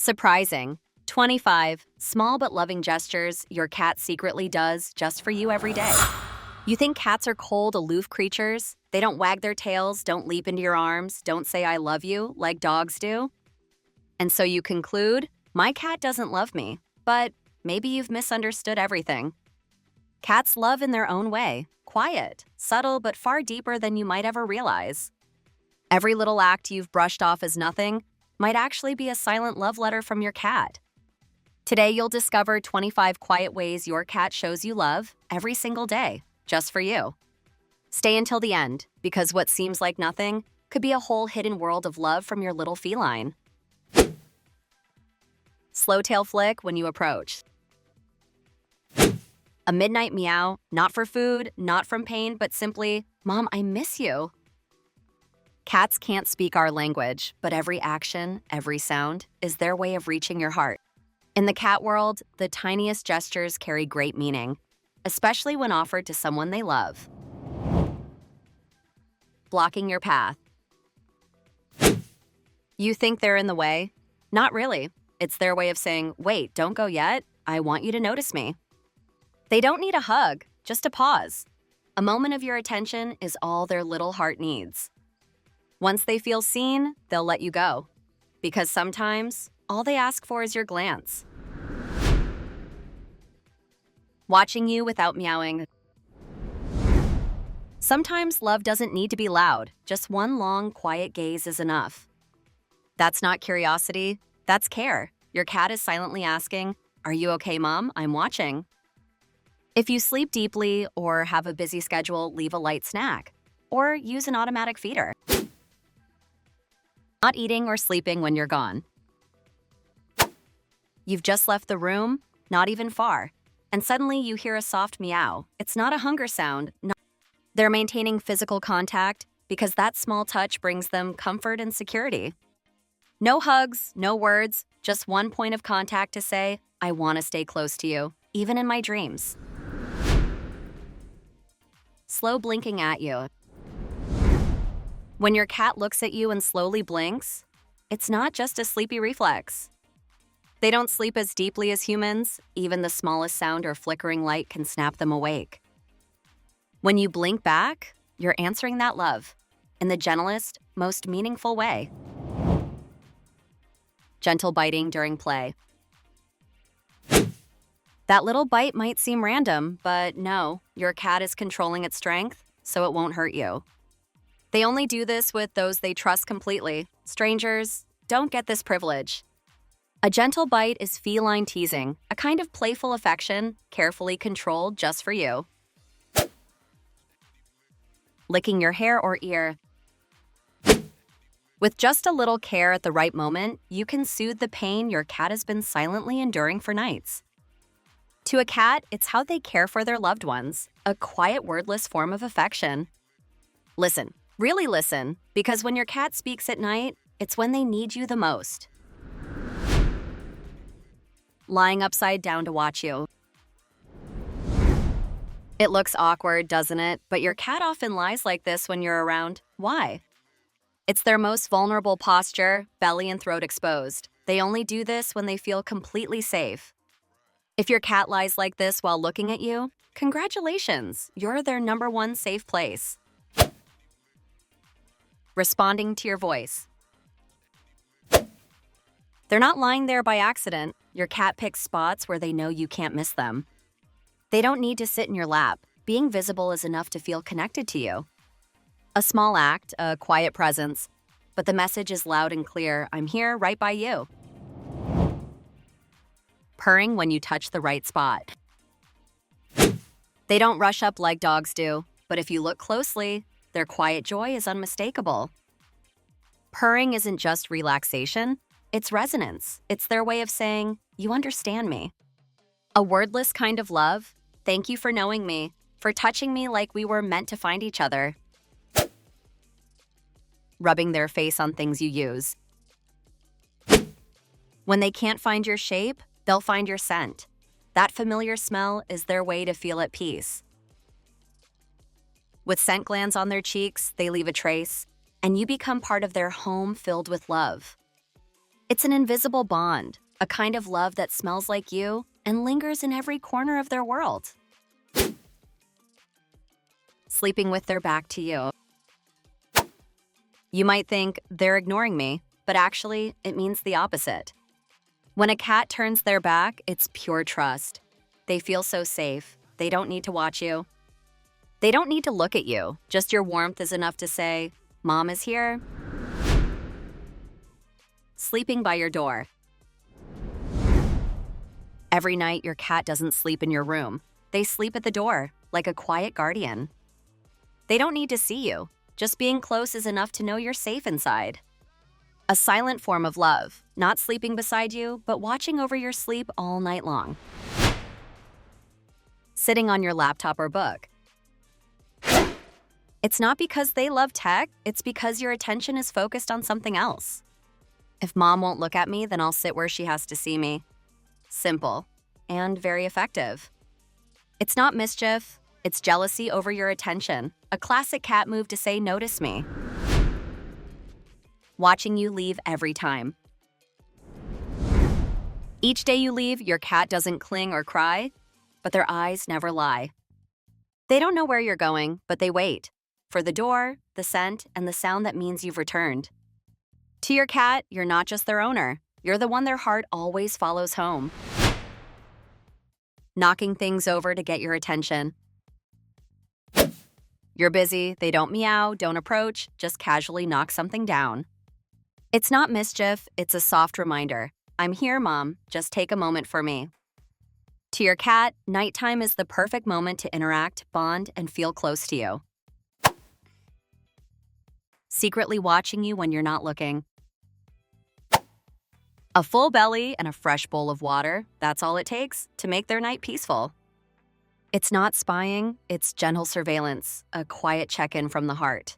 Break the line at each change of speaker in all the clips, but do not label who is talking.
Surprising. 25 small but loving gestures your cat secretly does just for you every day. You think cats are cold, aloof creatures? They don't wag their tails, don't leap into your arms, don't say I love you like dogs do? And so you conclude, my cat doesn't love me, but maybe you've misunderstood everything. Cats love in their own way, quiet, subtle, but far deeper than you might ever realize. Every little act you've brushed off as nothing might actually be a silent love letter from your cat. Today, you'll discover 25 quiet ways your cat shows you love every single day, just for you. Stay until the end, because what seems like nothing could be a whole hidden world of love from your little feline. Slow tail flick when you approach. A midnight meow, not for food, not from pain, but simply, Mom, I miss you. Cats can't speak our language, but every action, every sound is their way of reaching your heart. In the cat world, the tiniest gestures carry great meaning, especially when offered to someone they love. Blocking your path. You think they're in the way? Not really. It's their way of saying, wait, don't go yet. I want you to notice me. They don't need a hug, just a pause. A moment of your attention is all their little heart needs. Once they feel seen, they'll let you go. Because sometimes, all they ask for is your glance. Watching you without meowing. Sometimes love doesn't need to be loud. Just one long, quiet gaze is enough. That's not curiosity, that's care. Your cat is silently asking, are you okay, Mom? I'm watching. If you sleep deeply or have a busy schedule, leave a light snack. Or use an automatic feeder. Not eating or sleeping when you're gone. You've just left the room, not even far, and suddenly you hear a soft meow. It's not a hunger sound. They're maintaining physical contact because that small touch brings them comfort and security. No hugs, no words, just one point of contact to say, I want to stay close to you, even in my dreams. Slow blinking at you. When your cat looks at you and slowly blinks, it's not just a sleepy reflex. They don't sleep as deeply as humans. Even the smallest sound or flickering light can snap them awake. When you blink back, you're answering that love in the gentlest, most meaningful way. Gentle biting during play. That little bite might seem random, but no, your cat is controlling its strength, so it won't hurt you. They only do this with those they trust completely. Strangers don't get this privilege. A gentle bite is feline teasing, a kind of playful affection, carefully controlled just for you. Licking your hair or ear. With just a little care at the right moment, you can soothe the pain your cat has been silently enduring for nights. To a cat, it's how they care for their loved ones, a quiet, wordless form of affection. Listen, really listen, because when your cat speaks at night, it's when they need you the most. Lying upside down to watch you. It looks awkward, doesn't it? But your cat often lies like this when you're around. Why? It's their most vulnerable posture, belly and throat exposed. They only do this when they feel completely safe. If your cat lies like this while looking at you, congratulations, you're their #1 safe place. Responding to your voice. They're not lying there by accident. Your cat picks spots where they know you can't miss them. They don't need to sit in your lap. Being visible is enough to feel connected to you. A small act, a quiet presence, but the message is loud and clear. I'm here right by you. Purring when you touch the right spot. They don't rush up like dogs do, but if you look closely, their quiet joy is unmistakable. Purring isn't just relaxation, it's resonance. It's their way of saying, you understand me. A wordless kind of love. Thank you for knowing me, for touching me like we were meant to find each other. Rubbing their face on things you use. When they can't find your shape, they'll find your scent. That familiar smell is their way to feel at peace. With scent glands on their cheeks, they leave a trace, and you become part of their home filled with love. It's an invisible bond, a kind of love that smells like you and lingers in every corner of their world. Sleeping with their back to you. You might think they're ignoring me, but actually, it means the opposite. When a cat turns their back, it's pure trust. They feel so safe. They don't need to watch you. They don't need to look at you. Just your warmth is enough to say, "Mom is here." Sleeping by your door. Every night, your cat doesn't sleep in your room. They sleep at the door, like a quiet guardian. They don't need to see you. Just being close is enough to know you're safe inside. A silent form of love, not sleeping beside you, but watching over your sleep all night long. Sitting on your laptop or book. It's not because they love tech, it's because your attention is focused on something else. If mom won't look at me, then I'll sit where she has to see me. Simple and very effective. It's not mischief, it's jealousy over your attention. A classic cat move to say, "Notice me." Watching you leave every time. Each day you leave, your cat doesn't cling or cry, but their eyes never lie. They don't know where you're going, but they wait for the door, the scent, and the sound that means you've returned. To your cat, you're not just their owner. You're the one their heart always follows home. Knocking things over to get your attention. You're busy, they don't meow, don't approach, just casually knock something down. It's not mischief, it's a soft reminder. "I'm here, Mom, just take a moment for me." To your cat, nighttime is the perfect moment to interact, bond, and feel close to you. Secretly watching you when you're not looking. A full belly and a fresh bowl of water, that's all it takes to make their night peaceful. It's not spying, it's gentle surveillance, a quiet check-in from the heart.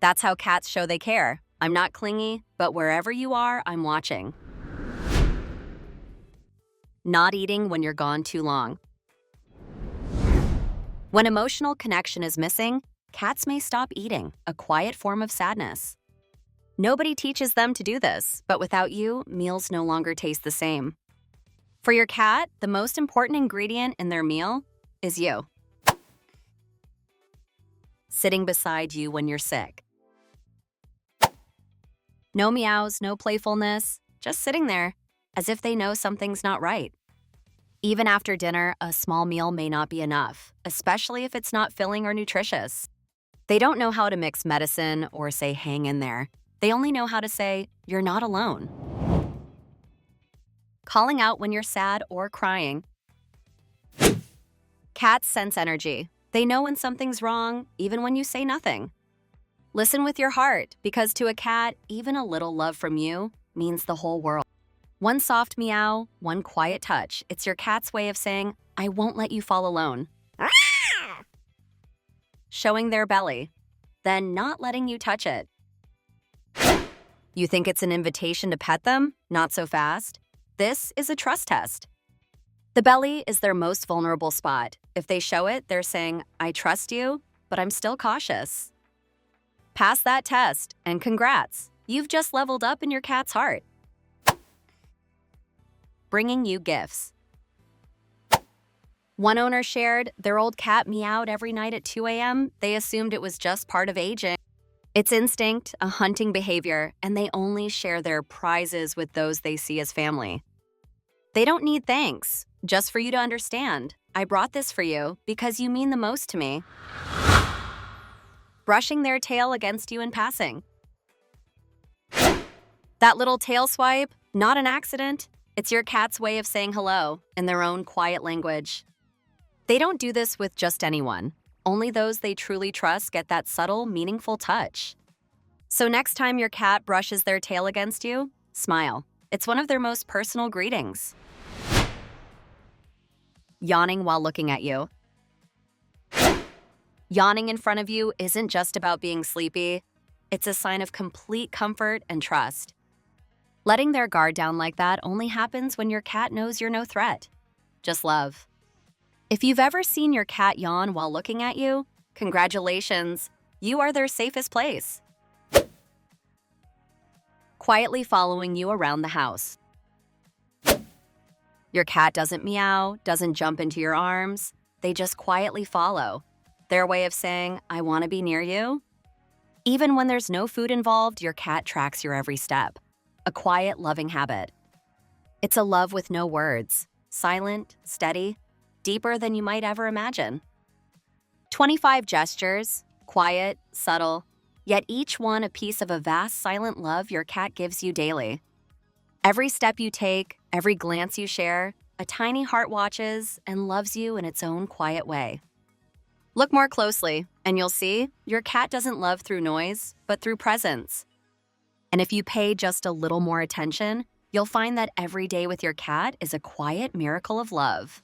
That's how cats show they care. I'm not clingy, but wherever you are, I'm watching. Not eating when you're gone too long. When emotional connection is missing, cats may stop eating, a quiet form of sadness. Nobody teaches them to do this, but without you, meals no longer taste the same. For your cat, the most important ingredient in their meal is you. Sitting beside you when you're sick. No meows, no playfulness, just sitting there, as if they know something's not right. Even after dinner, a small meal may not be enough, especially if it's not filling or nutritious. They don't know how to mix medicine or say hang in there. They only know how to say, "You're not alone." Calling out when you're sad or crying. Cats sense energy. They know when something's wrong, even when you say nothing. Listen with your heart, because to a cat, even a little love from you means the whole world. One soft meow, one quiet touch. It's your cat's way of saying, "I won't let you fall alone." Showing their belly, then not letting you touch it. You think it's an invitation to pet them? Not so fast. This is a trust test. The belly is their most vulnerable spot. If they show it, they're saying, "I trust you, but I'm still cautious." Pass that test, and congrats, you've just leveled up in your cat's heart. Bringing you gifts. One owner shared their old cat meowed every night at 2 a.m. They assumed it was just part of aging. It's instinct, a hunting behavior, and they only share their prizes with those they see as family. They don't need thanks, just for you to understand. "I brought this for you because you mean the most to me." Brushing their tail against you in passing. That little tail swipe, not an accident. It's your cat's way of saying hello in their own quiet language. They don't do this with just anyone. Only those they truly trust get that subtle, meaningful touch. So next time your cat brushes their tail against you, smile. It's one of their most personal greetings. Yawning while looking at you. Yawning in front of you isn't just about being sleepy. It's a sign of complete comfort and trust. Letting their guard down like that only happens when your cat knows you're no threat. Just love. If you've ever seen your cat yawn while looking at you, congratulations, you are their safest place. quietly following you around the house. Your cat doesn't meow, doesn't jump into your arms. They just quietly follow. Their way of saying, I want to be near you. Even when there's no food involved, your cat tracks your every step. A quiet, loving habit. It's a love with no words. Silent, steady, deeper than you might ever imagine. 25 gestures, quiet, subtle, yet each one a piece of a vast silent love your cat gives you daily. Every step you take, every glance you share, a tiny heart watches and loves you in its own quiet way. Look more closely, and you'll see your cat doesn't love through noise, but through presence. And if you pay just a little more attention, you'll find that every day with your cat is a quiet miracle of love.